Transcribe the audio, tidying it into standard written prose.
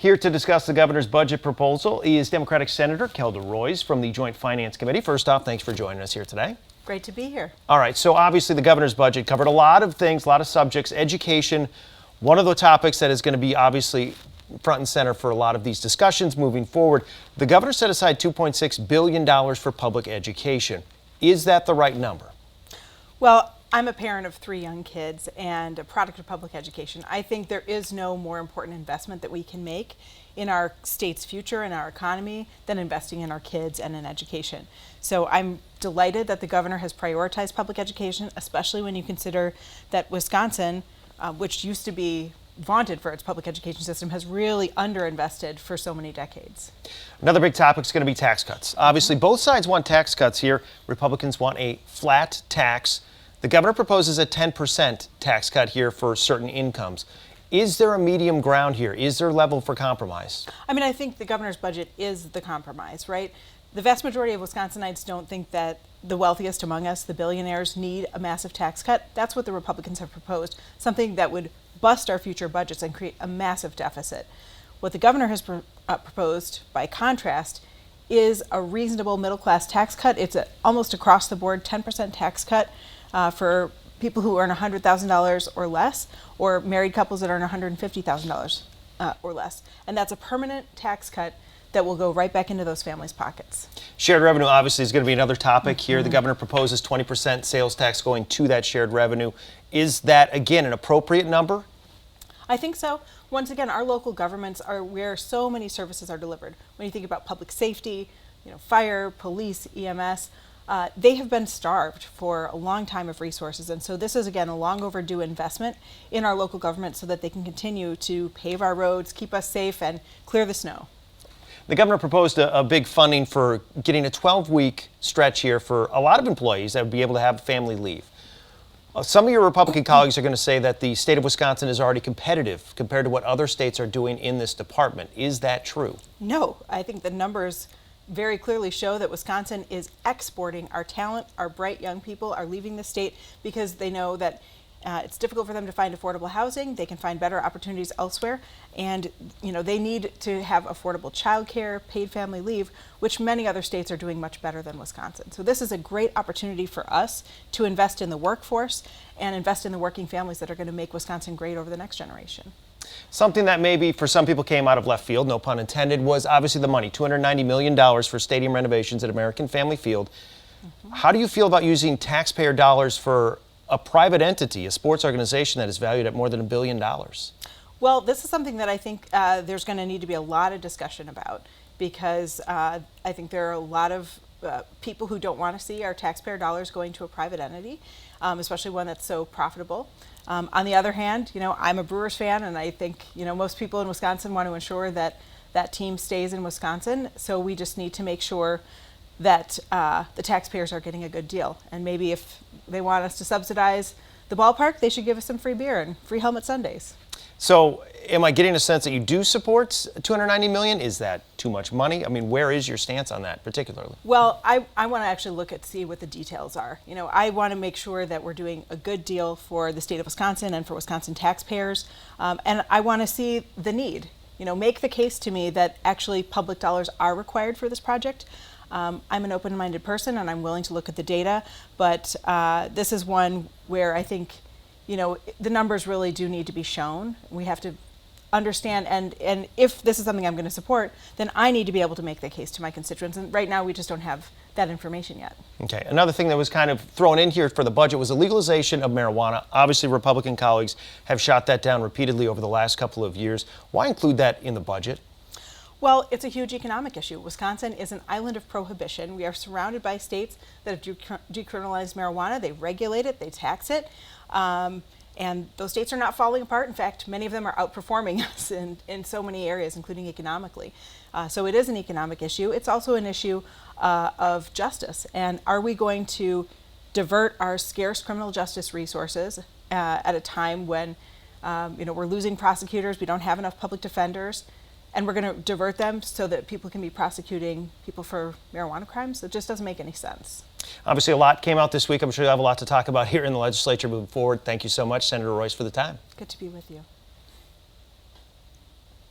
Here to discuss the governor's budget proposal is Democratic Senator Kelda from the Joint Finance Committee. First off, thanks for joining us here today. Great to be here. All right, so obviously the governor's budget covered a lot of things, a lot of subjects. Education, one of the topics that is going to be obviously front and center for a lot of these discussions moving forward. The governor set aside $2.6 billion for public education. Is that the right number? Well, I'm a parent of 3 young kids and a product of public education. I think there is no more important investment that we can make in our state's future and our economy than investing in our kids and in education. So I'm delighted that the governor has prioritized public education, especially when you consider that Wisconsin, which used to be vaunted for its public education system, has really underinvested for so many decades. Another big topic is going to be tax cuts. Obviously, both sides want tax cuts here. Republicans want a flat tax. The governor proposes a 10% tax cut here for certain incomes. Is there a medium ground here? Is there a level for compromise? I mean, I think the governor's budget is the compromise, right? The vast majority of Wisconsinites don't think that the wealthiest among us, the billionaires, need a massive tax cut. That's what the Republicans have proposed, something that would bust our future budgets and create a massive deficit. What the governor has proposed, by contrast, is a reasonable middle-class tax cut. It's almost across the board 10% tax cut for people who earn $100,000 or less, or married couples that earn $150,000 or less. And that's a permanent tax cut that will go right back into those families' pockets. Shared revenue obviously is going to be another topic here. The governor proposes 20% sales tax going to that shared revenue. Is that, again, an appropriate number? I think so. Once again, our local governments are where so many services are delivered. When you think about public safety, fire, police, EMS, they have been starved for a long time of resources. And so this is, again, a long overdue investment in our local government so that they can continue to pave our roads, keep us safe, and clear the snow. The governor proposed a big funding for getting a 12-week stretch here for a lot of employees that would be able to have family leave. Some of your Republican colleagues are going to say that the state of Wisconsin is already competitive compared to what other states are doing in this department. Is that true? No, I think the numbers very clearly show that Wisconsin is exporting our talent. Our bright young people are leaving the state because they know that it's difficult for them to find affordable housing. They can find better opportunities elsewhere. And, they need to have affordable childcare, paid family leave, which many other states are doing much better than Wisconsin. So this is a great opportunity for us to invest in the workforce and invest in the working families that are going to make Wisconsin great over the next generation. Something that maybe for some people came out of left field, no pun intended, was obviously the money, $290 million for stadium renovations at American Family Field. How do you feel about using taxpayer dollars for a private entity, a sports organization that is valued at more than $1 billion? Well, this is something that I think there's going to need to be a lot of discussion about, because I think there are a lot of people who don't want to see our taxpayer dollars going to a private entity, especially one that's so profitable. On the other hand, I'm a Brewers fan, and I think most people in Wisconsin want to ensure that that team stays in Wisconsin. So we just need to make sure that the taxpayers are getting a good deal. And maybe if they want us to subsidize the ballpark, they should give us some free beer and free helmet Sundays. So am I getting a sense that you do support $290 million? Is that too much money? I mean, where is your stance on that particularly? Well, I want to actually see what the details are. I want to make sure that we're doing a good deal for the state of Wisconsin and for Wisconsin taxpayers. And I want to see the need. Make the case to me that actually public dollars are required for this project. I'm an open-minded person, and I'm willing to look at the data, but this is one where I think the numbers really do need to be shown. We have to understand, and if this is something I'm going to support, then I need to be able to make the case to my constituents, and right now we just don't have that information yet. Okay, another thing that was kind of thrown in here for the budget was the legalization of marijuana. Obviously, Republican colleagues have shot that down repeatedly over the last couple of years. Why include that in the budget? Well, it's a huge economic issue. Wisconsin is an island of prohibition. We are surrounded by states that have decriminalized marijuana. They regulate it, they tax it, and those states are not falling apart. In fact, many of them are outperforming us in so many areas, including economically. So it is an economic issue. It's also an issue of justice. And are we going to divert our scarce criminal justice resources at a time when we're losing prosecutors, we don't have enough public defenders, and we're going to divert them so that people can be prosecuting people for marijuana crimes? It just doesn't make any sense. Obviously, a lot came out this week. I'm sure you'll have a lot to talk about here in the legislature moving forward. Thank you so much, Senator Royce, for the time. Good to be with you.